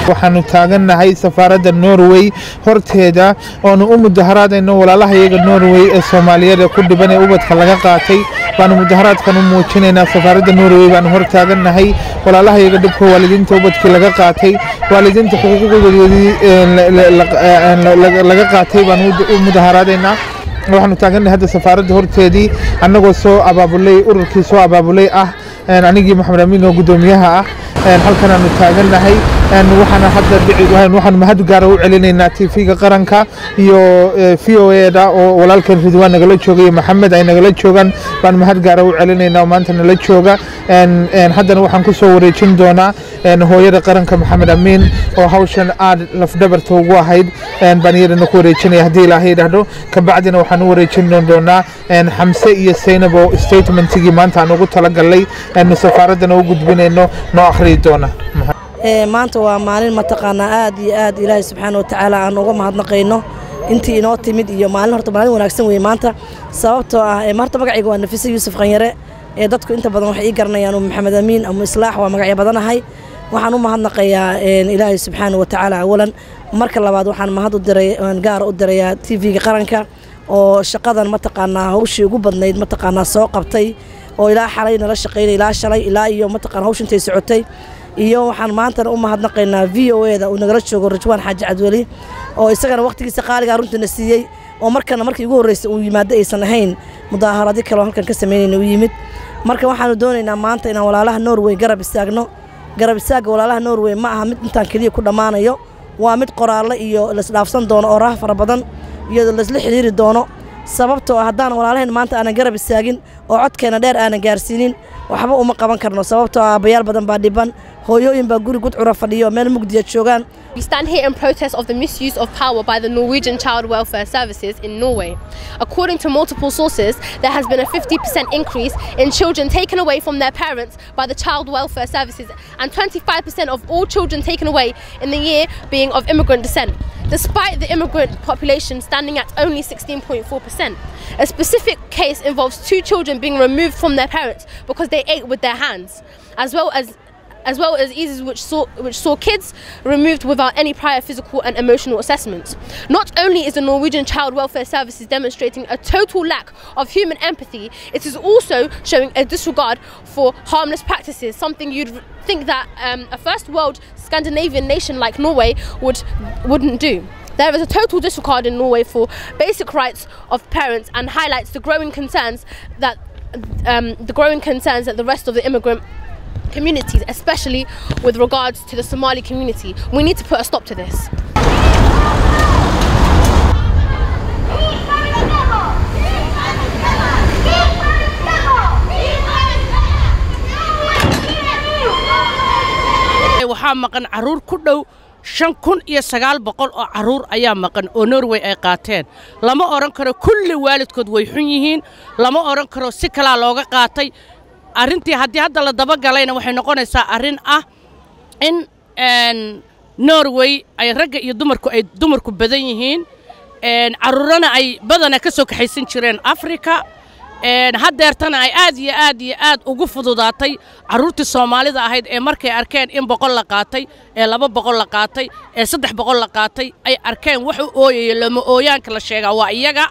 waxaanu taagannahay safaaradda Norway horteeda oo u mudaharaadayno walaalahayaga Norway ee Soomaaliyeed ku dhiban ee ubadka laga qaatay baanu mudaharaadkan u muujinaynaa safaaradda Norway baanu hor taagannahay walaalahayaga dhibka waalidiinta ubadkii laga qaatay waalidiinta xuquuqdoodii laga qaatay baanu u mudaharaadaynaa waxaanu taagannahay hadda safaaradda horteedii annagoo soo abaabulay ururkii soo abaabulay anigii Maxamed Amiin oo gudoomiyaha halkan aanu taagannahay waxaana hadda waxaan mahad gaar ah u celinaynaa TV-ga qaranka iyo VOA-da oo walaalkan Ridwaan nagala joogay Maxamed ay nagala joogan baan mahad gaar ah u celinaynaa maanta nala jooga haddana waxaan ku soo wareejin doonaa hooyada qaranka Maxamed Amiin oo hawshan aad lafdabarta ugu ahayd baan iyadana ku wareejinaya haddii Ilaahay yiraahdo ka bacdina waxaan u wareejin doonaa Xamse iyo Saynab oo statementigii maanta aan ugu talagalay safaaradana u gudbinayno noo akhriyo doona maanta waa maalin mataqaana aad iyo aad Ilaahay subxaanahu wa ta'ala aan uga mahadnaqayno intii inoo timid iyo maalin horta maalin wanaagsan weey maanta sababtoo ah marta magacayga waa Nafisa Yuusuf Qanyare dadku inta badan waxay garanayaan Maxamed Amiin ama Islaax waa magacyo badanahay waxaan u mahadnaqayaa Ilaahay subxaanahu wa ta'ala awalan marka labaad waxaan mahad u diray gaar u dirayaa TV-ga qaranka oo shaqadan mataqaana hawshii ugu badnayd mataqaana soo qabtay oo ilaa xalay nala shaqeynay ilaa shalay ilaa iyo mataqaan hawshintay socotay iyo waxaan maanta u mahadnaqaynaa VOA-da uu nagala joogo Ridwaan Xaaji Cabdiwali oo isagana waqtigiisa qaaliga runtina siiyay oo markii ugu horeysay uu yimaado aysan ahayn mudaaharado kale halkan ka sameynayna u yimid marka waxaanu doonaynaa maanta inaan walaalaha Norway garab istaagno garab istaaga walaalaha Norway ma aha mid intaan kaliya ku dhamaanayo waa mid qoraal iyo la isdhaafsan doono oo raah fara badan iyo la isla xiriiri doono sababtoo haddaan walaalahayn maanta aan garab istaagin oo codkeena dheer aan gaarsiinin waxba uma qaban karno sababtoo aabayaal badan baa dhiban hooyooyin baa guri gudcura fadhiyo meel mugdiya joogan. We stand here in protest of the misuse of power by the Norwegian Child Welfare Services in Norway. According to multiple sources, there has been a 50% increase in children taken away from their parents by the Child Welfare Services and 25% of all children taken away in the year being of immigrant descent, despite the immigrant population standing at only 16.4%. A specific case involves 2 children being removed from their parents because they ate with their hands, as well as cases which saw kids removed without any prior physical and emotional assessments. Not only is the Norwegian Child Welfare Services demonstrating a total lack of human empathy, it is also showing a disregard for harmless practices, something you'd think that a first world Scandinavian nation like Norway wouldn't do. There is a total disregard in Norway for basic rights of parents and highlights the growing concerns that the rest of the immigrant communities, especially with regards to the Somali community. We need to put a stop to this. waxaa maqan caruur ku dhow 5,900 oo caruur ayaa maqan oo Norway ay qaateen lama oran karo kulli waalidkood way xun yihiin lama oran karo si kala looga qaatay arintii haddii hadda la daba galayna waxay noqonaysaa arin ah in Norway ay ragga iyo dumarku badan yihiin caruurana ay badana ka soo kaxaysan jireen Afrika haddeertana ay aad ugu fududaatay caruurtii Soomaalida ahayd ee markay arkeen in 100 la qaatay ee 200 la qaatay ee 300 la qaatay ay arkeen wax u ooyay lama ooyaanka la sheega waa iyaga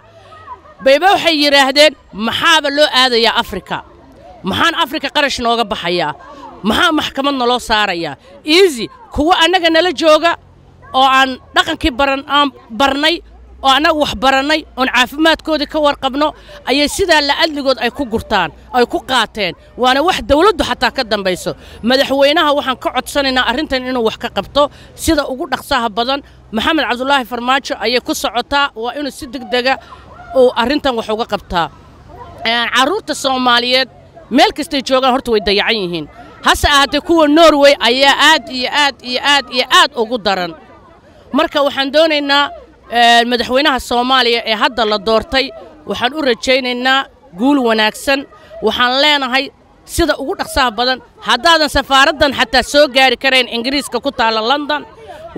bayba waxay yiraahdeen maxaaba loo aadayaa Afrika maxaan Afrika qarash nooga baxaya maxaa maxkamadna loo saaraya easy kuwa anaga nala jooga oo aan dhaqankii barnay oo anagu wax baranay oo caafimaadkooda ka warqabno ayay sida la adligood ay ku gurtaan ay ku qaateen waana wax dawladdu xataa ka dambayso madaxweynaha waxaan ka codsanaynaa arintan inuu wax ka qabto sida ugu dhaqsaha badan Maxamed Cabdullaahi Farmaajo ayay ku socotaa waa inuu si degdeg ah oo arintan wax uga qabtaa caruurta Soomaaliyeed meel kasta joogan horta way dayacan yihiin hase ahaatee kuwa Norway ayaa aad ugu daran marka waxaan doonaynaa madaxweynaha Soomaaliya ee hadda la doortay waxaan u rajaynaynaa guul wanaagsan waxaan leenahay sida ugu dhaqsaha badan haddaadan safaaradan xataa soo gaari kareen Ingiriiska ku taala London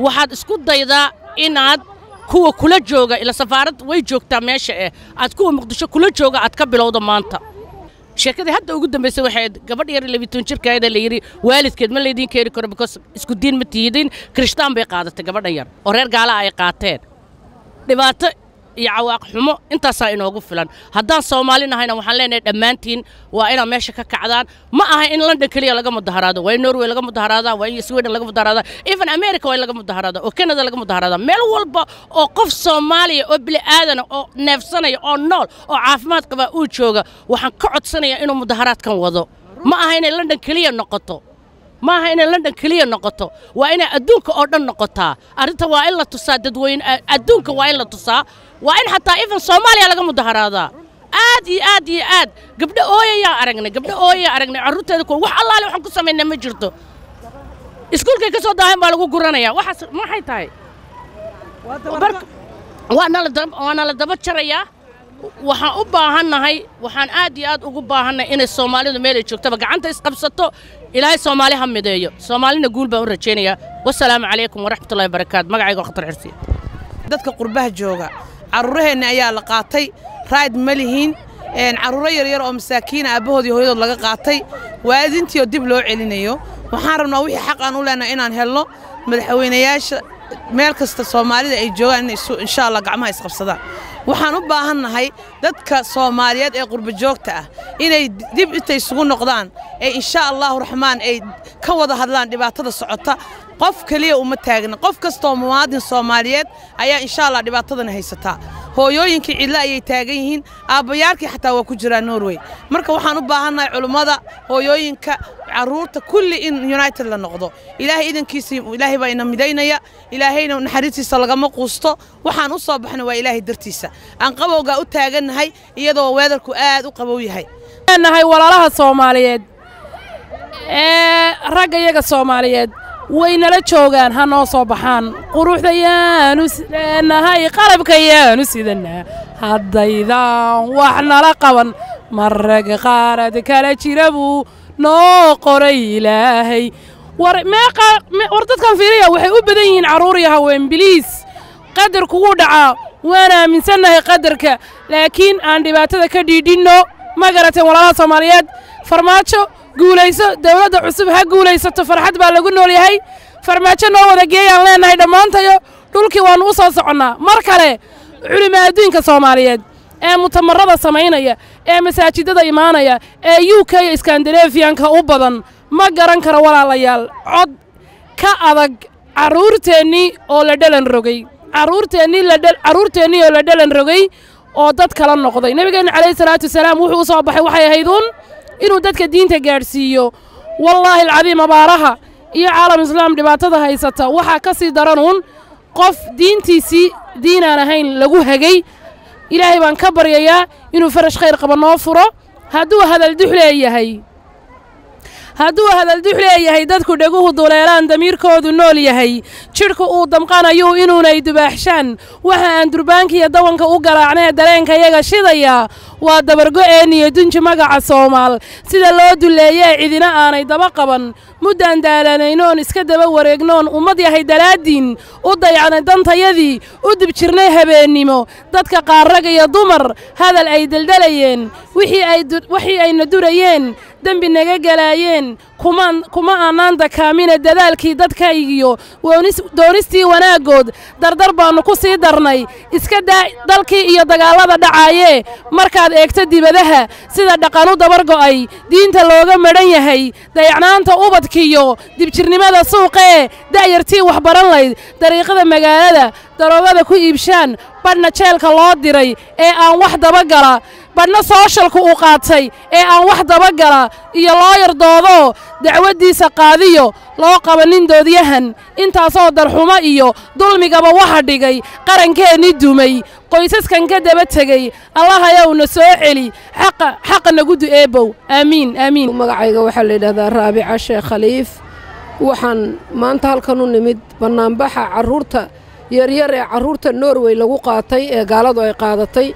waxaad isku daydaa inaad kuwa kula jooga ila safaarad way joogtaa meesha aad kuwa Muqdisho kula jooga aad ka bilowdo maanta sheekadii hadda ugu dambeysay waxay gabadh yar 12 jirkeeda la yiri waalidkeed ma leedin keeri karo because isku diin ma tiidin kristaan bay qaadatay gabadhan yar oo reer gaala ay qaateen dhibaato iyo cawaaq xumo intaas inoogu filan haddaan Soomaali nahayna waxaan leenahay dhamaantiin waa ina meesha ka kacdaan ma aha in London kaliya laga mudaharaado waa in Norway laga mudaharaado waa in Sweden laga mudaharaado even America waa laga mudaharaado oo Canada laga mudaharaado meel walba oo qof Soomaali oo bili aadan oo neefsanaya oo nool oo caafimaad qaba uu jooga waxaan ka codsanayaa inuu mudaharaadkan wado ma aha in London kaliya noqoto ما هي إن لندن كلية نقطة وإن أدونك أردن نقطة أردت وإن لا تصاد دوين أدونك وإن لا تصا وإن حتى إيفن صوماليا لقى مظاهرات آدي قبل يا أرجعني قبل يا أرجعني عروت هذا كل وح الله لو حنقص من مجرته إسكول كي كسر داهم بالغو قرانا يا وحس ما هي تاي وأنا لدبت شريا waxaan u baahanahay waxaan aad iyo aad ugu baahanahay in Soomaalidu meel ay joogto gacanta isqabsato ilaahay Soomaali ha mideeyo Soomaalina guul baan u rajeenayaa wassalaamu calaykum waraxmatullaahi wabarakaatu magacayga Khatar Cirsi dadka qurbaha jooga caruuraheena ayaa la qaatay raad malihiin caruuro yar yar oo masaakiin aabahoodii hooyadood laga qaatay waadintii dib loo celinayo waxaan rabnaa wixii xaq aan u leenahay inaan helno madaxweynayaasha meel kasta Soomaalida ay joogaan insha Allah gacmaha isqabsadaan waxaan u baahanahay dadka Soomaaliyeed ee qurba joogta ah inay dib intay isugu noqdaan ee insha Allah raxmaan ay ka wada hadlaan dhibaatada socota qof kaliya uma taagna qof kasto muwaadin Soomaaliyeed ayaa insha Allah dhibaatadan haysata hooyooyinkii cidla ayay taagan yihiin aabayaalkii xataa waa ku jiraan Norway marka waxaan u baahanahay culimada hooyooyinka caruurta kulli in United la noqdo ilaahay idankiisa ilaahay baa ina midaynaya ilaahayna naxariistiisa laga ma quusto waxaan u soo baxnay waa ilaahay dartiisa aan qabowga u taaganahay iyadoo weedarku aad u qabow yahay nahay walaalaha Soomaaliyeed ragga iyaga Soomaaliyeed waynala joogaan ha noo soo baxaan quruxdayaanu sidanahay qalabkayaanu sidana haddaydan wax nala qaban marag qaarad kala jirabu noo qoray ilaahay war dadkan fiiriya waxay u badan yihiin caruur iyo haween biliis qadar kugu dhaca waan aaminsanahay qadarka laakiin aan dhibaatada ka dhiidhino ma garateen walaalaha Soomaaliyeed farmaajo guulayso dawladda cusub ha guulaysato farxad baa lagu nool yahay farmaajo noo wada geeyaan leenahay dhammaantayo dhulkii waan u soo soconaa mar kale culimada adduunka Soomaaliyeed ee mutamarrada sameynaya ee masaajidada imaanaya ee UK iyo Scandinavianka u badan ma garan karo walaalayaal cod ka adag caruurteeni oo la dhalan rogay caruurteeni oo la dhalan rogay oo dad kala noqday nabigeena kaleey salaatu salaam wuxuu soo baxay waxay ahaydun inuu dadka diinta gaarsiiyo wallahi alcadiim abaaraha iyo caalam islaam dhibaatada haysata waxa ka sii daranun qof diintiisi diinaan ahayn lagu hagay ilaahay baan ka baryayaa inuu farash khayr qaba noo furo hadduu hadal duxleeyahay dadku dhaguhu duleelaan damiirkoodu nool yahay jirku uu damqanayo inuunay dubaaxshaan waxa aan durbaanka iyo dawanka u galaacnay dareenka iyaga shidaya waa dabargo'een iyo dunji magaca Soomaal sida loo duleeyay cidina aanay daba qaban muddan daalanaynoon iska daba wareegnoon ummad yahay dalaadiin u dayacnay dantayadii u dib jirnay habeenimo dadka qaar rag iyo dumar hadal ay daldalayeen wixii ay nadurayeen dambi naga galaayeen kuma aanaan dakaamina dadaalkii dadkaygiyo doonistii wanaagood dardar baanu ku sii darnay iska daa dalkii iyo dagaalada dhacaaye markaad eegto dibadaha sida dhaqan u dabar go'ay diinta looga madhan yahay dayacnaanta ubadkiyo dibjirnimada suuqee da'yartii wax baran layd dariiqada magaalada daroogada ku iibshaan badhna jeelka loo diray ee aan wax dabagala badhna sooshalku u qaatay ee aan wax dabagala iyo loo yardoodo dacwadiisa qaadiyo loo qabanin doodyahan intaasoo darxumo iyo dulmigaba waxa dhigay qarankeennii dumay qoysaskan ka daba tegay allah ayawna soo celi xaqa nagu du'eebow aamiin magacayga waxaa la yidhaahdaa Raabica Sheekh Khaliif waxaan maanta halkan u nimid banaanbaxa caruurta yaryar ee caruurta Norway lagu qaatay ee gaaladu ay qaadatay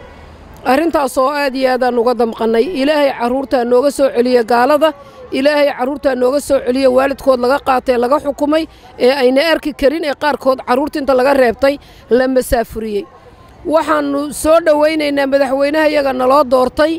arrintaas oo aad iyo aad aan uga damqanay ilaahay caruurta nooga soo celiya gaalada ilaahay caruurta nooga soo celiya waalidkood laga qaatay laga xukumay ee ayna arki karin ee qaarkood caruurta inta laga reebtay la masaafuriyay waxaanu soo dhawaynaynaa madaxweynaha iyaga naloo doortay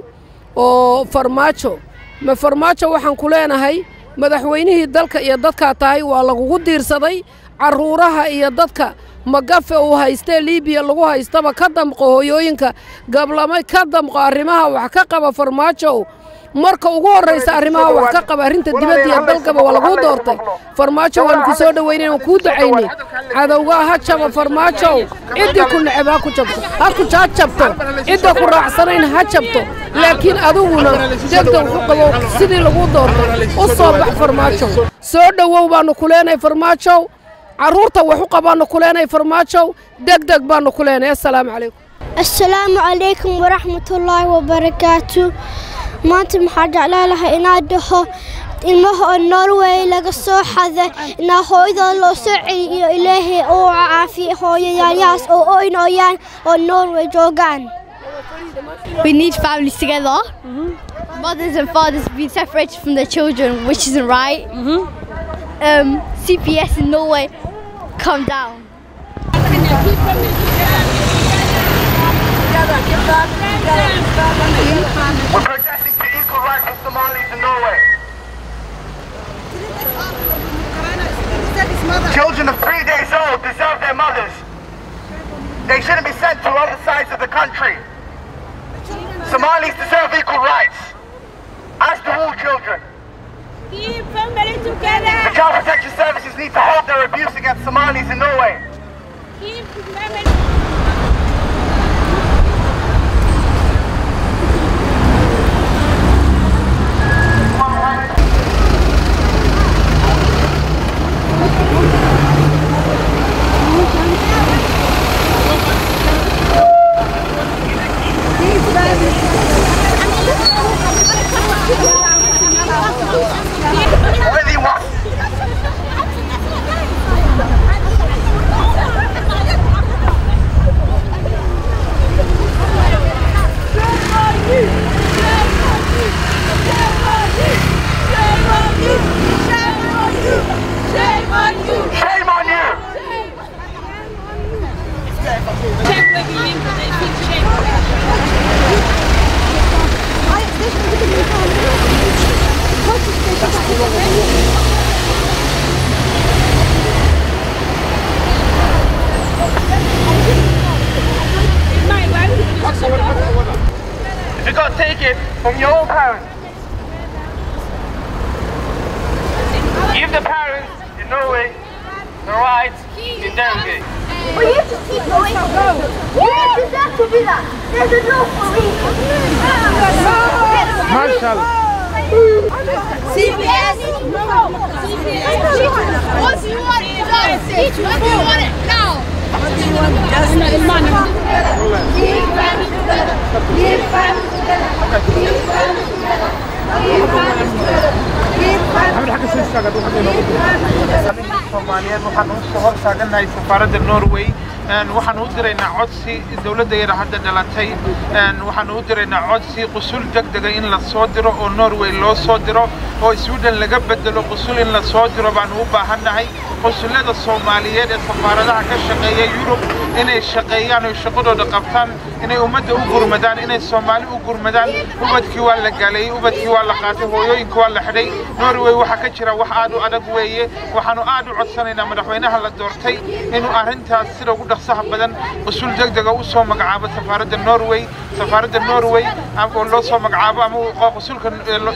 oo farmaajo ma farmaajo waxaan ku leenahay madaxweynihii dalka iyo dadka tahay waa lagu diirsaday caruuraha iyo dadka magafe uu haystay Liibiya lagu haystaba ka damqo hooyooyinka gablamay ka damqo arrimaha wax ka qaba farmaajo marka ugu horeysa arrimaha wax ka qaba arinta dibadda iyo dalkaba waa lagu doortay farmaajo waan ku soo dhaweynay oo ku ducaynay cadawga ha jaba farmaajo cidii ku nacaba ku jabto ha ku jabto cidda ku raacsanayn ha jabto laakiin aduguna degdeg ku qabo sidii lagu doortay oo soo bax farmaajo soo dhawow baan ku leenay farmaajo caruurta wax u qabaano ku leenay farmaajo degdeg baan ku leenay assalaamu calaykum waraxmatullaahi wabarakaatuh maanta maxaa jeclaan lahaa inaad dhaho ilmaha oo Norway laga soo xaday inaa hooyada loo soo celiyo ilaahay oo caafiyo hooyayaas oo ooynayaan oo Norway joogaan. We need families together. Mothers and fathers being separated from their children, which isn't right. CPS in Norway, calm down. We're protesting for equal rights for Somalis in Norway. Children of 3 days old deserve their mothers. They shouldn't be sent to other sides of the country. Somalis deserve equal rights, as do all children. Keep family together. The Child Protection Services need to halt their abuse against Somalis in Norway. Keep family. You gotta take it from your own parents. Give the parents in Norway the rights in derogate. Well, you just keep going. You deserve to be that. There's a no for me. Marshall. CPS. What do you want? What do you want it now? Soomaaliyeed waxaan u soo hor taaganahay safaaradda Norway waxaan u diraynaa codsi dawladda yar hadda dhalatay waxaan u diraynaa codsi qusul degdeg in la soo diro oo Norway loo soo diro oo Sweden laga bedelo qusul in la soo diro baan u baahanahay qusulada Soomaaliyeed ee safaaradaha ka shaqeeya Yurub inay shaqeeyaan oo shaqadooda qabtaan inay ummadda u gurmadaan inay Soomaali u gurmadaan ubadkii waa la galay ubadkii waa la qaatay hooyooyinka waa la xidhay Norway waxa ka jira wax aad u adag weeye waxaanu aad u codsanaynaa madaxweynaha la doortay inuu arrintaas sida ugu dhaqsaha badan qusul degdeg u soo magacaabo safaaradda Norway oo loo soo magacaabo ama qusulka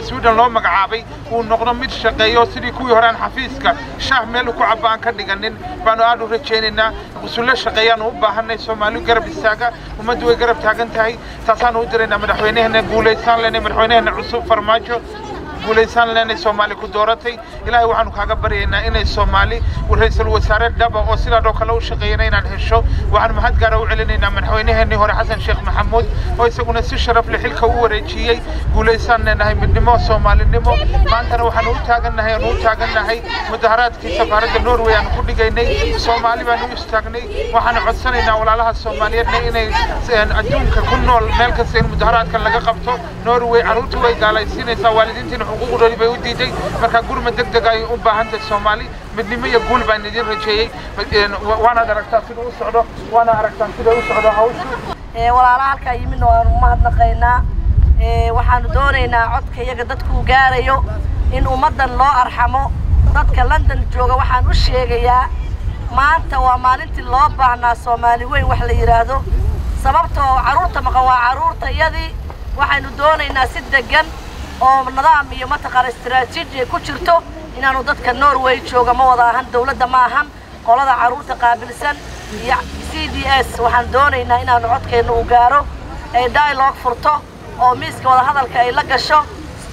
Sweden loo magacaabay uu noqdo mid shaqeeyo sidii kuwii hore aan xafiiska shaah meel ku cabaan ka dhiganin baanu aad u rajaynaynaa qusul shaqeeyaan u baahanay Soomaali garab istaaga ummaddu way garab taagan tahay taasaan u diraynaa madaxweynaha guuleysan leenay madaxweynaha cusub farmaajo guuleysan leenay Soomaali ku dooratay ilaahay waxaanu kaaga baryaynaa inay Soomaali ra'iisul wasaare dhaba oo sidoo kale u shaqeeyay inaan hesho waxaan mahad gaar u celinaynaa madaxweynaheennii hore Xasan Sheekh Maxamuud oo isaguna si sharaf leh xilka u wareejiyay guuleysan leenahay midnimo Soomaalinimo maantana waxaan u taaganahay mudaharaadkii safaaradda Norway aan ku dhigaynay Soomaali baan u istaagnay waxaan codsanaynaa walaalaha Soomaaliyeed inay adduunka ku nool meel kasta in mudaharaadkan laga qabto Norway caruurtu way gaalaysiinaysaa waalidiintii xuquuqdooda bay u diiday marka gurmad degdeg ay u baahan tahay Soomaali midnimo iyo guul baan idin rajeeyay waana aragtaa sida u socdo hawshu walaalaha halka yimid oo aan mahadnaqaynaa waxaanu doonaynaa codka iyaga dadku gaarayo in ummadan loo arxamo dadka London jooga waxaan u sheegayaa maanta waa maalintii loo baahnaa Soomaali weyn wax la yiraahdo sababtoo caruurta maqan waa caruurtayadii waxaanu doonaynaa si degan oo nidaam iyo mataqaan istiraatiiji ku jirto inaanu dadka Norway jooga ma wada ahan dawladda ma ahan qolada caruurta qaabilsan iyo CDS waxaan doonaynaa inaanu codkeena u gaaro ay dialogue furto oo miiska wada hadalka ay la gasho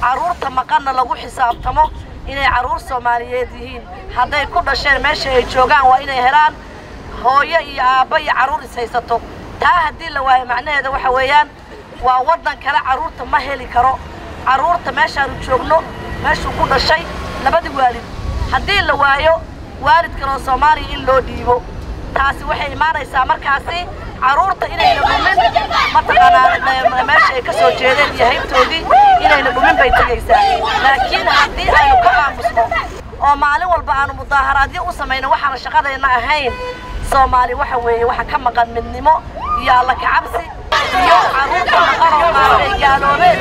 caruurta maqanna lagu xisaabtamo inay caruur Soomaaliyeed yihiin hadday ku dhasheen meesha ay joogaan waa inay helaan hooyo iyo aabba iyo caruur is haysato taa haddii la waayo macnaheedu waxa weeyaan waa wadan kale caruurta ma heli karo caruurta meeshaanu joogno meeshuu ku dhashay labadii waalid haddii la waayo waalid kale oo Soomaaliya in loo dhiibo taasi waxay imaanaysaa markaasi caruurta inay dhumin mataqaanaa meesha ay ka soo jeedeen iyo haybtoodii inay dhumin bay tagaysaa laakiin haddii aynu ka aamusno oo maalin walba aanu mudaaharaadyo u samayno waxaan shaqadeena ahayn Soomaali waxa weeye waxa ka maqan midnimo iyo alla ka cabsi iyo caruurta maqan oo maartay gaaloobeen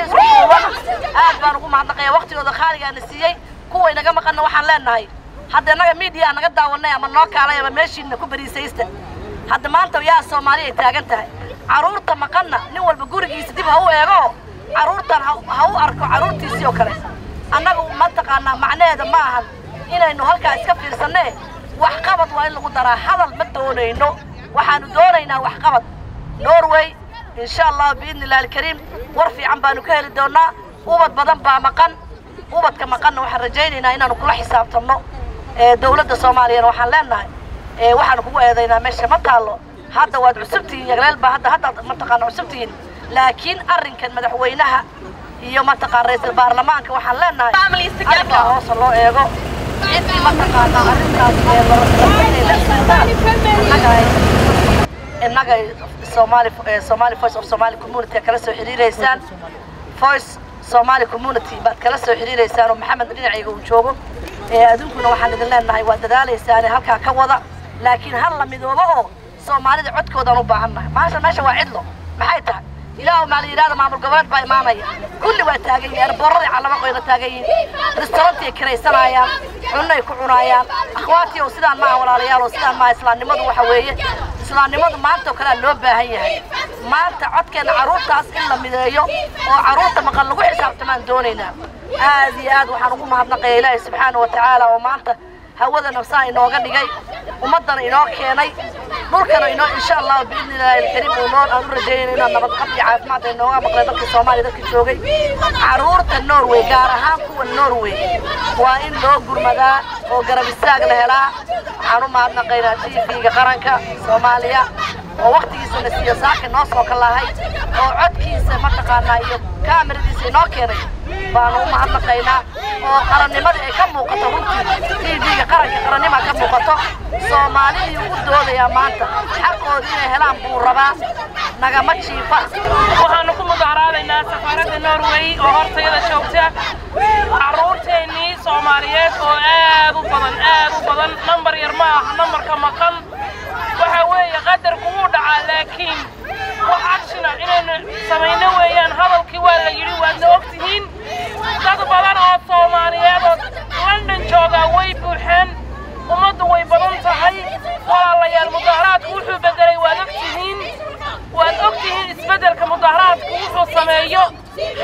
aad baan ugu mahadnaqayaa waqtigooda qaaliga aan siiyay kuwa inaga maqan waxaan leenahay hadda naga media naga daawanay ama noo kaalay ama meeshiina ku bariisaysta hadda maanta yaa Soomaali ay taagan tahay caruurta maqanna nin walba gurigiisa dib ha u eego caruurtan ha u arko caruurtiisii oo kale annagu ma taqaanaa macnaheeda ma ahan inaynu halkaa iska fiirsanee wax qabad waa in lagu daraa hadal ma doonayno waxaanu doonaynaa wax qabad Norway insha Allah biidnillah alkariim war fiican baanu ka heli doonaa ubad badan baa maqan ubadka maqanna waxaan rajaynaynaa inaanu kula xisaabtanno dawladda Soomaaliyeed waxaan leenahay waxaan kugu eedaynaa meesha ma taalo hadda waad cusubtihiin yagleel baa hadda ma taqaano cusubtihiin laakiin arrinkan madaxweynaha iyo ma taqaan ra'iisul baarlamaanka waxaan leenahay hoos loo eego intii ma taqaana arrintaas innaga Somali Voice of Somali Community kala soo xiriireysaan Voice Somali Community baad kala soo xiriireysaan oo Maxamed dhinacayga uu joogo aduunkuna waxaan idin leenahay waa dadaalaysaan halka ka wada laakiin hal la midoobo oo Soomaalida codkoodan u baahannahay meesha waa cidlo maxay tahay ilaahu maal yiraahdo maamul goboleed baa imaanaya kulli waa taagan yahay boorada calama qoyda taagan yihiin restaurant kiraysanayaan cunay ku cunayaan akhwaati oo sidaan ma walaalayaal oo sidaan ma islaamnimadu waxa weeye islaamnimadu maanta oo kale loo baahan yahay maanta codkeena caruurtaas in la mideeyo oo caruurta maqal lagu xisaabtamaan doonaynaa aad iyo aad waxaan ugu mahadnaqayaa Ilaahay subxaanahu wa ta'aala oo maanta hawada nafsaa inooga dhigay ummadana inoo keenay dhulkana inoo insha Allah biidnillah alkariim oo nool aan rajaynayna nabad qab iyo caafimaad ay nooga maqlay dadka Soomaaliya dadka joogay caruurta Norway gaar ahaan kuwa Norway waa in loo gurmadaa oo garab istaag la helaa waxaan u mahadnaqaynaa TV-ga qaranka Soomaaliya oo waqtigiisa la siiyo saaka noo soo kalahay oo codkiisa ma taqaanaa iyo kaamiradiisa inoo keenay baan u mahadnaqaynaa oo qarannimada ay ka muuqato runtii TV-ga qaranka qarannimada ka muuqato Soomaalida ugu doodaya maanta xaqooda inay helaan buu rabaa nagama jiifa waxaanu ku mudaaharaadaynaa safaaradda Norway oo hortayada joogta caruurteennii Soomaaliyeed oo aad u badan number yar ma aha numberka maqan waxa weeye qadarku wuu dhacaa laakiin wax action inaynu samayno weeyaan hadalkii waa la yiri waadna ogtihiin dad badan oo Soomaaliyeed oo London jooga way buuxeen ummaddu way badan tahay walaalayaal mudaaharaadku wuxuu bedelay waad ogtihiin isbedelka mudaaharaadku wuxuu sameeyo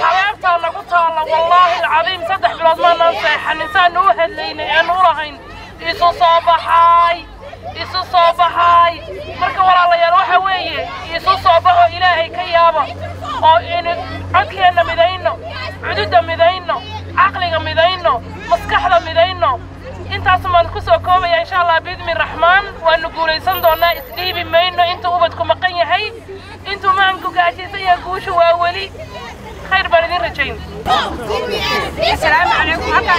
xabeebtaa lagu taala wallaahi alcadiim 3 bilood ma naan seexan insaan u hadlaynay aan u lahayn isu soo baxay marka walaalayaal waxa weeye isu soo baxo Ilaahay ka yaabo oo in codkeena midayno cududa midayno aqliga midayno maskaxda midayno intaas ma ku soo koobaya insha Allah biidmi Rahmaan waanu guuleysan doonaa isdhiibi mayno inta ubadku maqan yahay intuu maanku gaashiisay guushu waa wali خير بلدين رجين السلام عليكم حتى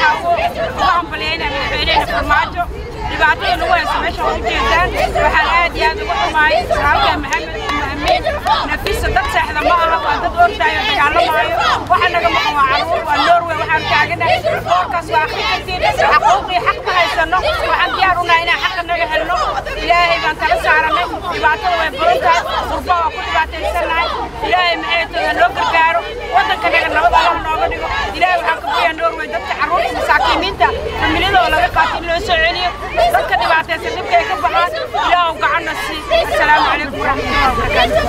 waxaan baleeyna madaxweynaha farmaajo dhibaatada lagu haysto meesha oo jeedaan waxaan aad iyo aad ugu xumaay halka maxamed nafisa dad saxda ma aha waa dad ordaayo dagaalo maayo waxa naga maqan waa caruur waa Norway waxaan taaganahay foorkaas waa akhriintiin xaquuqii xaq ma haysano waxaan diyaar u nahay inaan xaq naga helno ilaahay baan kala saaranay dhibaatada way badan tahay qurba waa ku dhibaataysanahay ilaahay maxay loo gargaaro wadanka naga nabad Allah nooga dhigo ilaahay waxaan ka baryaa Norway dadka caruurta masaakiinta familiyada laga qaatin loo soo celiyo dadka dhibaataysan dibka ay ka baxaan ilaahay gacanna si assalaamu calaykum warahmatullahi wabarakatuh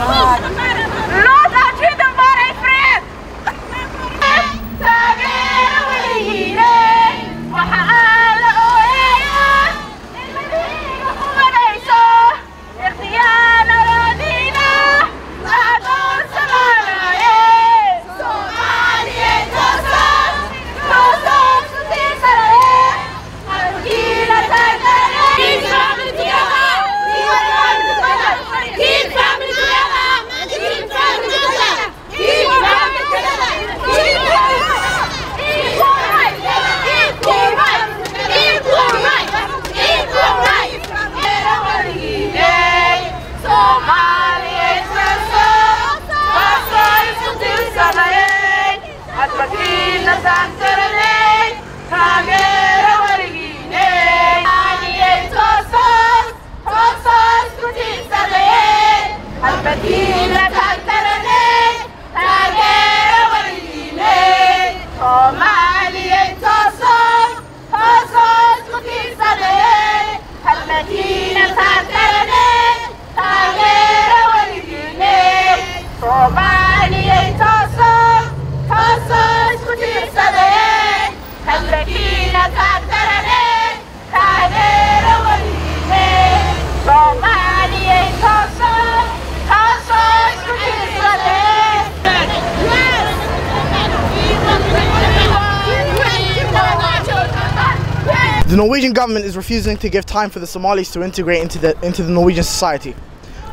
Lord our children my friend taageero weligiina waxa la ooyaa ilmihiina kumanayso ikhtiyaana raadina adoon Soomaaliye Soomaaliye toosan sutiisanaye halkiina taaganaye Keep family together Keep family together Keep family together Keep family together Keep right Keep right Keep right Keep right Taageero weligiina Soomaaliye toosan sutiisanaye halkiina taaganaye taageero weligiina Soomaaliye toosan sutiisanaye halkiina taaganaye taageero weligiina Soomaaliye toosan sutiisanaye halkiina taaganaye taageero weligiina Soomaaliye toosan sutiisanaye halkiina taaganaye taageero weligiina Soomaaliye toosan sutiisanaye The Norwegian government is refusing to give time for the Somalis to integrate into the Norwegian society.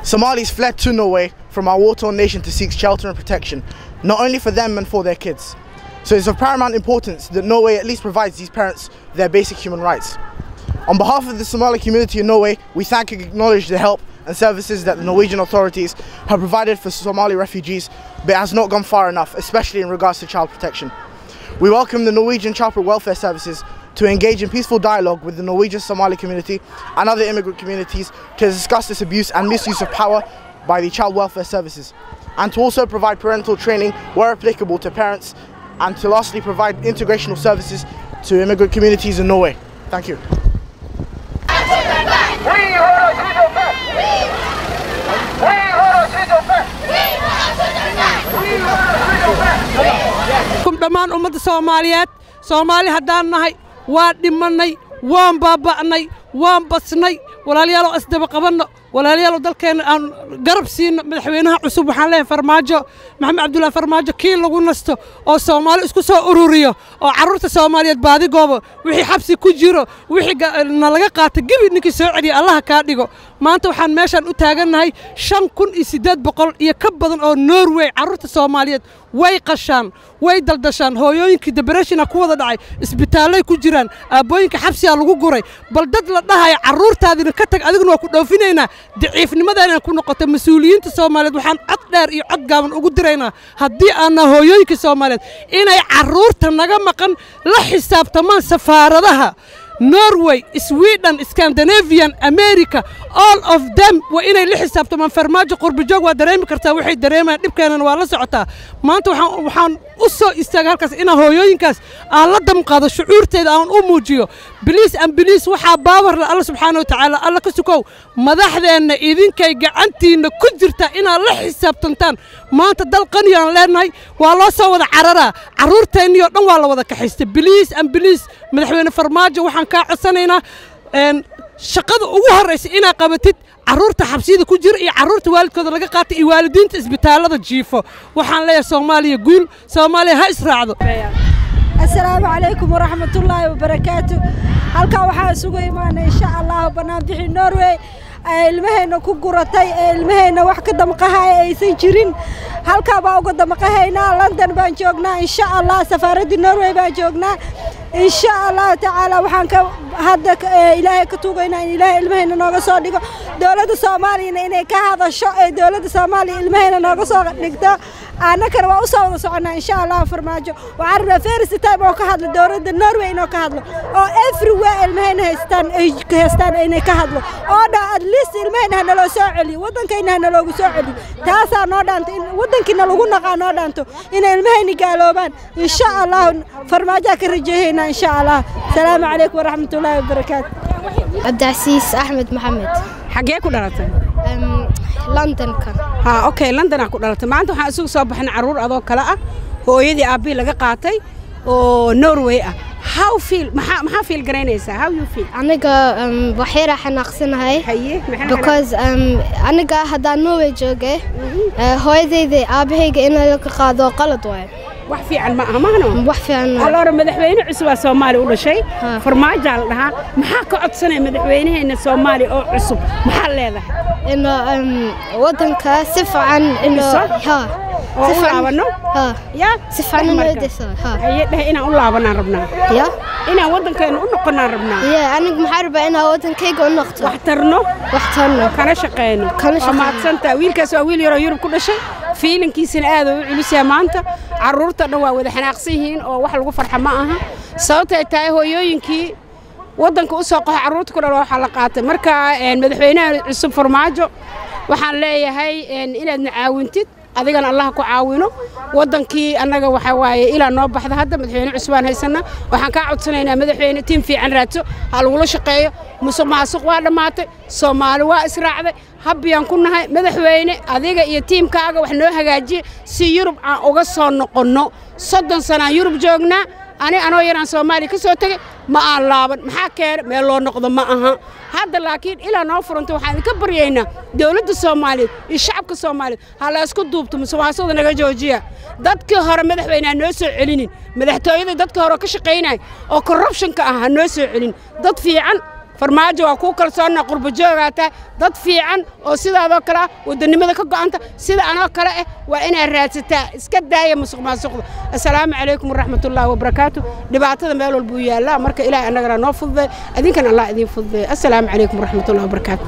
Somalis fled to Norway from our war-torn nation to seek shelter and protection, not only for them and for their kids. So it's of paramount importance that Norway at least provides these parents their basic human rights. On behalf of the Somali community in Norway, we thank and acknowledge the help and services that the Norwegian authorities have provided for Somali refugees, but it has not gone far enough, especially in regards to child protection. We welcome the Norwegian Child Welfare Services to engage in peaceful dialogue with the Norwegian Somali community and other immigrant communities to discuss this abuse and misuse of power by the Child Welfare Services, and to also provide parental training where applicable to parents, and to lastly provide integrational services to immigrant communities in Norway. Thank you. dhammaan ummadda Soomaaliyeed Soomaali haddaan nahay waa dhimanay waan baaba'nay waan basnay walaalayaal isdaba qabanno walaalayaal dalkeena aan garab siino madaxweynaha cusub waxaan leeyahay Farmaajo Maxamed Cabdullaahi Farmaajo kii lagu nasto oo Soomaali isku soo ururiyo oo caruurta Soomaaliyeed baadi goobo wixii xabsi ku jiro wixii laga qaatay gibi ninkii soo celiyo Allah ka dhigo maanta waxaan meeshan u taaganahay 5800 iyo ka badan oo Norway caruurta Soomaaliyeed way qashaan way daldashaan hooyooyinkii depression ku wada dhacay isbitaalay ku jiraan aabooyinka xabsiga lagu guray bal dad la dhahay caruurtaadina ka tag adiguna waa ku dhoofinayna daciifnimadana ku noqoto mas'uuliyiinta Soomaaliyeed waxaan cod dheer iyo cod gaaban ugu diraynaa haddii aan hooyooyinka Soomaaliyeed inay caruurta naga maqan la xisaabtamaan safaaradaha Norway, Sweden, Scandinavian, America, all of them wa inay la xisaabtamaan Farmaajo qurbi joog waa dareemi kartaa waxay dareemayaan dhibkeenana waa la socotaa maanta waxaan u soo istaagay halkaas in hooyooyinkaas aan la damqado shucuurteeda aan u muujiyo please and please waxa baawar la Allah subhanahu wa ta'ala Allah ka sukow madaxdeena idinkay gacantiina ku jirta in la xisaabtantaan maanta dal qani aan leenahay waa loo soo wada cararaa caruurteeniyo dhan waa la wada kaxaystay please and please madaxweyne Farmaajo waxaan ka codsanaynaa shaqada ugu horeysa ina qabatid caruurta xabsiyada ku jira iyo caruurta waalidkooda laga qaatay iyo waalidiinta isbitaalada jiifo waxaan leeyahay Soomaaliya guul Soomaaliya ha israacdo السلام عليكم ورحمة الله وبركاته halka waxa isugu imaanay insha Allah banaan bixi Norway ilmahayna ku guratay ilmahayna wax ka damqahay aysan jirin halka baa uga damqahayna London baan joognaa insha Allah safaaradda Norway baan joognaa insha Allah ta'ala waxaan ka hadda Ilaahay ka tuugaynaa in Ilaahay ilmahayna nooga soo dhigo dawladda Soomaaliya inay ka hadasho dawladda Soomaaliya ilmahayna nooga soo dhigto annagana waa u soo wada soconnaa insha allah farmaajo waxaan rabnaa first time oo ka hadlo dowladda Norway inoo ka hadlo oo everywhere ilmahayna haystaan inay ka hadlo oo dha at least ilmahayna naloo soo celiyo waddankayna naloogu soo celiyo taasaa noo dhaantay in waddankiina lagu naqaa noo dhaanto inay ilmahayna gaaloobaan insha allah farmaajo ka rajeeynaa insha allah salaamu calaykum waraxmatullaahi wabarakaatu Abdasiis Ahmed Mohamed xagee ku dhalatay London ka okay London ku dhalatay maanta waxaan isugu soo baxnay caruur adoo kala ah hooyadii aabi laga qaatay oo Norway ah how feel maxaa feel garaynaysaa how you feel aniga waxyara xanaaqsanahay because aniga hadda Norway joogay hooyadii aabahayga in la ka qaado qalad waay wax fiican ma aha maahno wax fiican alors madaxweyne cusub Soomaali u dhashay farmaajo la dhahaa maxaa ka codsanay madaxweynaheena Soomaali oo cusub maxaa leedahay in wadanka si fiican in si fiican ya si fiican ayay inaan u laabanaan rabnaa ya inaan wadankeena u noqonaan rabnaa ya aniga maxaa rabaa inaan wadankayga u noqdo waxtarno kana shaqeyno maadsanta wiilkaas waa wiil yar oo Yurub ku dhashay fiilinkiisana aad u culus yahay maanta caruurta dhan waa wada xanaaqsan yihiin oo wax lagu farxo ma aha sababtay tahay hooyooyinkii wadanka u soo qaxay caruurta ku dhalo waxa la qaatay marka madaxweynaha cusub farmaajo waxaan leeyahay inaad nacaawintid adigana Allah ku caawino wadankii annaga waxa waaye ilaa noo baxda hadda madaxweyne cusbaan haysana waxaan ka codsanaynaa madaxweyne tiim fiican raadso hal wada shaqeeyo musuqmaasuq waa dhamaatay Soomaali waa israacday habbiyaan ku nahay madaxweyne adiga iyo tiimkaaga wax noo hagaajiye si Yurub aan uga soo noqono 30 sano Yurub joognaa anoo yaraan Soomaali ka soo tagay ma aan laaban maxaa keenay meel loo noqdo ma aha hadda laakiin ilaa noo furantay waxaan ka baryaynaa dawladda Soomaaliyeed iyo shacabka Soomaaliyeed hala isku duubto musuqmaasuqda naga joojiya dadkii hore madaxweynaha noo soo celinin madaxtooyada dadkii hore ka shaqeynay oo corruption ka ah noo soo celin dad fiican farmaajo waa ku kalsoona qurbo joogaata dad fiican oo sidaadoo kala wadanimada ka go'anta sida anoo kale ah waa inay raadsataa iska daaya musuqmaasuqda assalaamu calaykum waraxmatullaahi wabarakaatu dhibaatada meel walba u yaala marka ilaahay anagana noo fududay adinkana Allah idin fududay assalaamu calaykum waraxmatullaahi wabarakaatu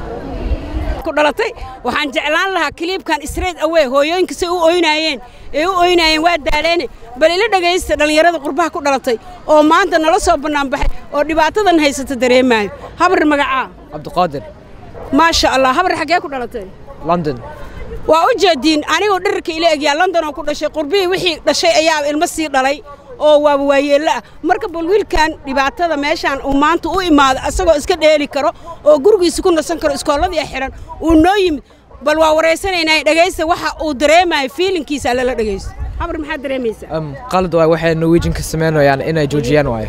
ku dhalatay waxaan jeclaan lahaa clipkan straight away hooyooyinka si u ooynaayeen waa daaleen bal ila dhageysta dhalinyarada qurbaha ku dhalatay oo maanta nala soo banaan baxay oo dhibaatadan haysata dareemayo habar magaca Abdulqaadir ma sha Allah habar xagee ku dhalatay London waa u jeedin anigoo dharka ila eegyaa London oo ku dhashay qurbii wixii dhashay ayaa ilmo sii dhalay oo waayeela marka bal wiilkan dhibaatada meeshan uu maanta u imaado asagoo iska dheeli karo oo gurigiisa ku nasan karo iskooladii xiran uu noo yimid bal waa wareysanaynaa dhageysta waxa uu dareemayo feelingkiisa la dhageysto habar maxaa dareemaysaa qalad waa waxay Norwegian ka sameeyaan inay joojiyaan waay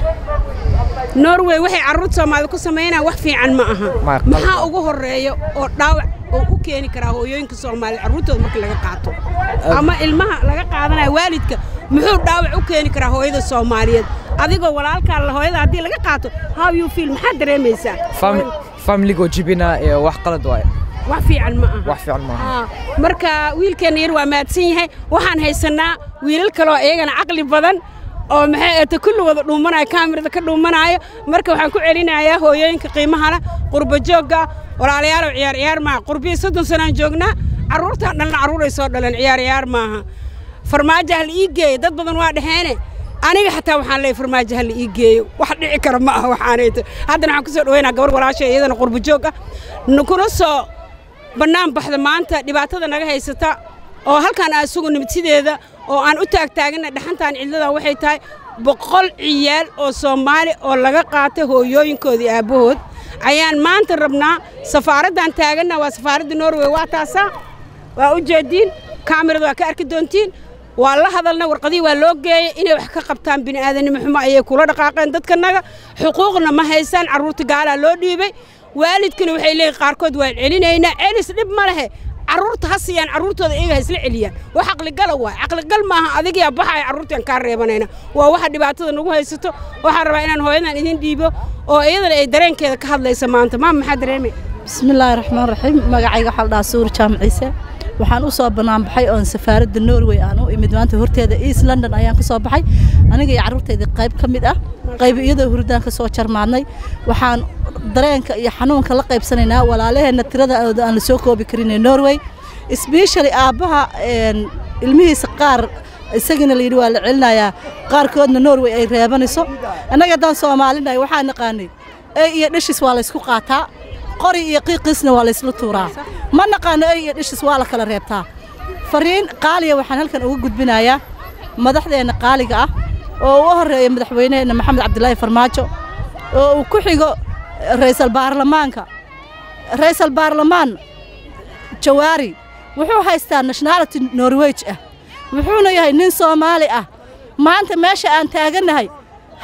Norway waxay caruurta Soomaali ku sameeyaan wax fiican ma aha maxaa ugu horeeyo oo dhaawac oo u keeni kara hooyooyinka Soomaali caruurtooda marka laga qaato ama ilmaha laga qaadanayo waalidka muxuu dhaawac u keeni kara hooyada Soomaaliyeed adigoo walaalka la hooyada hadii laga qaato how you feel maxaa dareemaysaa family go jibina wax qalad waay wax fiican ma aha wax fiican ma aha marka wiilkan yar waa maadsan yahay waxaan haysanaa wiilal kale oo iyagana aqli badan oo maxay ahayd kullu wada dhuumanay kaamirada ka dhuumanayo marka waxaan ku celinayaa hooyooyinka qiimaha leh qurbo jooga walaalayaal ciyaar ma qurbiye 30 sano joognaa caruurta dhalna caruuray soo dhalan ciyaar maaha farmaajo hal ii geey dad badan waa dhaheene aniga xataa waxaan leeyahay farmaajo hal ii geeyo wax dhici kara ma aha waxaanayto haddana waxaan ku soo dhaweynaa gabar walaashay iyadana qurbo joog ah kuna soo banaan baxda maanta dhibaatada naga haysata oo halkaan aan isugu nimid sideeda oo aan u taagtaagna dhaxantaan cidlada waxay tahay 100 ciyaal oo Soomaali oo laga qaatay hooyooyinkoodii aabahood ayaan maanta rabnaa safaaradan taagana waa safaaradda Norway waa taasa waa u jeedin kaamirada waa ka arki doontiin waa la hadalna warqadii waa loo geeyay inay wax ka qabtaan bini'aadanimo xumo ayay kula dhaqaaqeen dadkanaga xuquuqna ma haysan caruurta gaala loo dhiibay waalidkana waxay leeyihiin qaarkood waa celinaynaa celis dhib ma lahe caruurta hasiyaan caruurtooda iyaga isla celiyaan wax aqli gal waa aqli gal maaha adiga baxay caruurtan ka reebanayna waa waxa dhibaatada nagu haysato waxa rabaa inaan hooyadan idin dhiibo oo iyadana ay dareenkeeda ka hadlayso maanta maxaa dareemay bismillaahir rahmaanir rahiim magacayga waxa la dhahaa Suur Jaamciise waxaan u soo banaan baxay oo safaaradda Norway aan u imid maanta horteeda East London ayaan ka soo baxay aniga iyo caruurtayda qayb kamid ah qayb iyadoo hurdaan ka soo jarmaadnay waxaan dareenka iyo xanuunka la qaybsanaynaa walaalaheena tirada aan la soo koobi karin Norway especially aabaha ilmihiisa qaar isagana la yidhi waa la celinayaa qaarkoodna Norway ay reebanayso annaga daan Soomaalinahay waxaan naqaanay iyo dhishis waa la isku qaataa qori iyo qiiqisna waa la isla tuuraa ma naqaano iyo dhishis waa la kala reebtaa fariin qaaliya waxaan halkan ugu gudbinayaa madaxdeena qaaliga ah oo u horeeya madaxweynaha Maxamed Cabdullaahi Farmaajo oo uu ku xigo ra'iisul baarlamaan Jawaari wuxuu haystaa nationality Norway ah wuxuuna yahay nin Soomaali ah maanta meesha aan taaganahay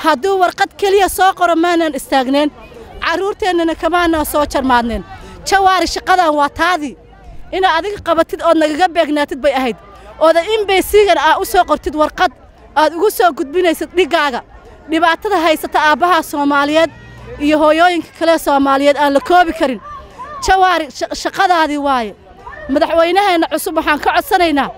hadduu warqad kaliya soo qoro maanan istaagnayn caruurteennana kamaana soo jarmaadneen Jawaari shaqadan waa taadi ina adiga qabatid oo nagaga beegnaatid bay ahayd ooda embassy-gan u soo qortid warqad aad ugu soo gudbinaysid dhigaaga dhibaatada haysata aabaha Soomaaliyeed iyo hooyooyinka kale Soomaaliyeed aan la koobi karin Jawaari shaqadaadii waaye madaxweynaheena cusub waxaan ka codsanaynaa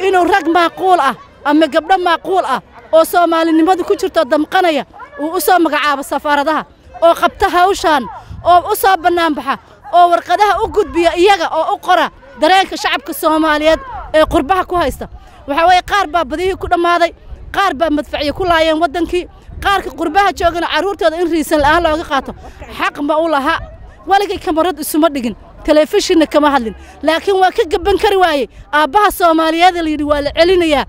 inuu rag maaquul ah ama gabdho maaquul ah oo Soomaalinimadu ku jirto damqanaya uu u soo magacaabo safaaradaha oo qabta hawshan oo u soo banaanbaxa oo warqadaha u gudbiya iyaga oo u qora dareenka shacabka Soomaaliyeed ee qurbaha ku haysta waxa way qaar baa badihii ku dhamaaday qaar baa madfaciyo ku laayeen wadankii qaarka qurbaha joogana caruurtooda in riisan la'aan looga qaato xaq ma u laha waligay kamarad isuma dhigin telefishinna kama hadlin laakiin waa ka gaban kari waayay aabaha Soomaaliyeed la yidhi waa la celinayaa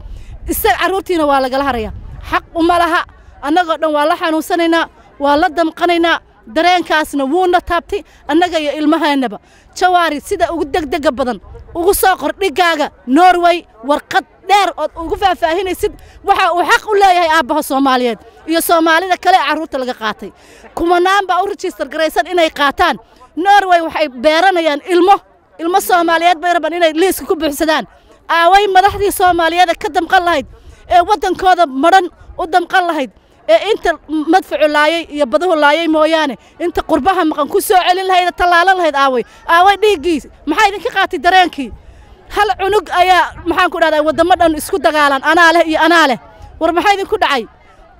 isaga caruurtiina waa laga harayaa xaq uma laha annagoo dhan waa la xanuunsanaynaa waa la damqanaynaa dareenkaasna wuuna taabtay annaga iyo ilmaheennaba Jawaari sida ugu degdega badan ugu soo qor dhigaaga Norway warqad dheer oo ugu faahfaahinaysid waxa uu xaq u leeyahay aabaha Soomaaliyeed iyo Soomaalida kale caruurta laga qaatay kumanaan baa u register gareysan inay qaataan Norway waxay beeranayaan ilmo Soomaaliyeed bay rabaan inay liiska ku buuxsadaan aaway madaxdii Soomaaliyeed ka damqan lahayd ee wadankooda maran u damqan lahayd ee inta madfacu laayay iyo badahu laayay mooyaane inta qurbaha maqan ku soo celin lahayd talaalan lahayd aaway dhiigiis maxay idinka qaatay dareenkii hal cunug ayaa maxaan ku dhahdaa wadamo dhan isku dagaalan anaa leh war maxay idinku dhacay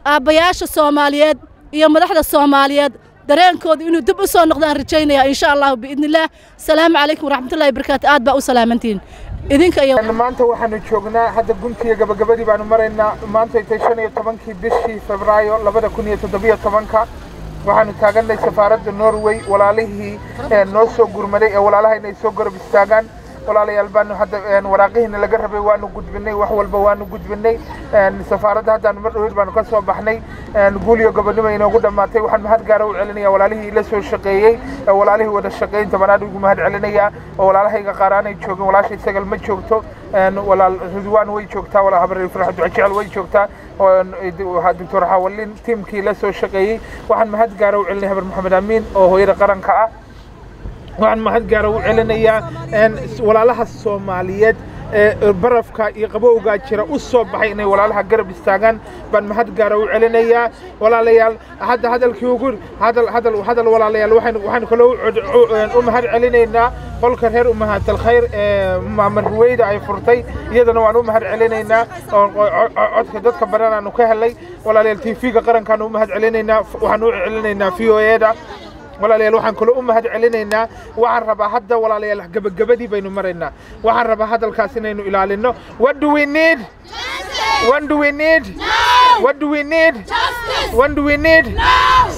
aabayaasha Soomaaliyeed iyo madaxda Soomaaliyeed dareenkooda inuu dib u soo noqdaan rajaynaya insha Allah biidnillah salaamu calaykum waraxmatullaahi wabarakaatu aad baa u salaamantiin idinka iyo maanta waxaanu joognaa hadda guntiga gabagabadii baanu maraynaa maanta ay 15 bishii Febraayo 2017 waxaanu taaganay safaaradda Norway walaalihii noo soo gurmaday ee walaalaha inay soo garab istaagaan walaalayaal baanu hadda waraaqihina laga rabay waanu gudbinay wax walba waanu gudbinay safaaradda hadda mar dhow baanu ka soo baxnay guuliyo gobonimo inoogu dhamaatay waxaan mahad gaar ah u celinayaa walaalihii la soo shaqeeyay walaalihii wada shaqeynta banaad ugu mahad celinayaa oo walaalahayga qaaraan ay joogeen walaashay sagal ma joogto walaal Ridwaan way joogtaa walaal habar Farxad Jecel way joogtaa oo Dr. Hawalin teamkii la soo shaqeeyay waxaan mahad gaar ah u celinayaa habar Maxamed Amiin oo hooyada qaranka ah waxaan mahad gaar ah u celinayaa walaalaha Soomaaliyeed barafka iyo qabowga jira u soo baxay inay walaalaha garab istaagaan baan mahad gaar ah u celinayaa walaalayaal hadalkii ugu hadal walaalayaal waxaan kale u mahad celinaynaa qolka reer ummahatul khayr maamar Ruwayda ay furtay iyadana waan u mahad celinaynaa codka dadka badan aanu ka helay walaalayaal TV-ga qarankaan u mahad celinaynaa waxaan u celinaynaa VOA-da walaalayaal waxaan kale u mahad celinaynaa waxaan rabaa hadda walaalayaal gabagabadii baynu maraynaa waxaan rabaa hadalkaas inaynu ilaalino what do we need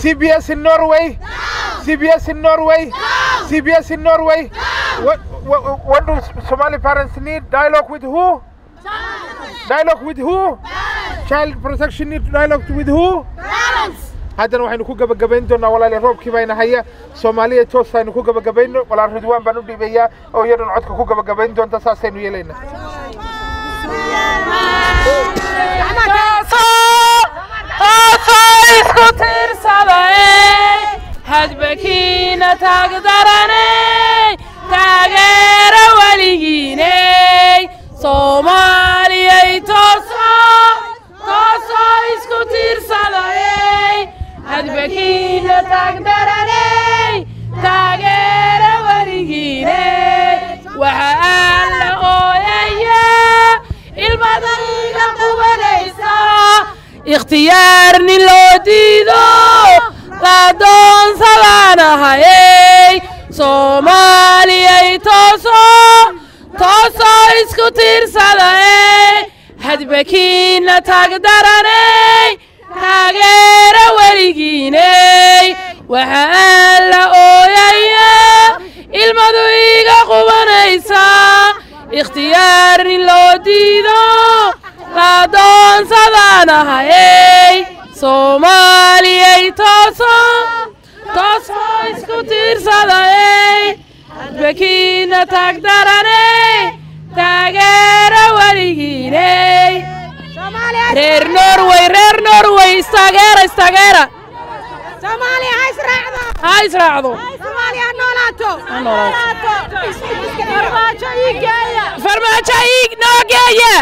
CBS in Norway what do Somali parents need dialogue with who child protection need dialogue with who haddana waxaynu ku gabagabayn doonaa walaalayaal roobkii bayna haya Soomaaliya toos aynu ku gabagabayno walaal Ridwaan baan u dhiibayaa oo iyadan codka ku gabagabayn doonta saasaynu yeelaynaa isku tiirsaday hadbakiina taagdaranay taageera weligiinay Soomaaliyay tooso isku tiirsaday hadbakiina taagdaranay taageera weligiinay waxa la ooyayaa ilmadayga qubanaysa ikhtiyaarni loo diido la doonsadaanahay Soomaaliyay tooso isku tiirsaday hadbakiinna taagdaranay taageera weligiinay waxaan la ooyayaa ilmadu iga qubanaysaa ikhtiyaar nin loo diido la doonsadaan ahayey soomaaliyay tooso isku tiirsadayey hadbakiinna taagdaranay taageera weligiinay reer norway istaageera Soomaaliya ha israacdo Soomaaliya ha noolaato farmaajo noo geeya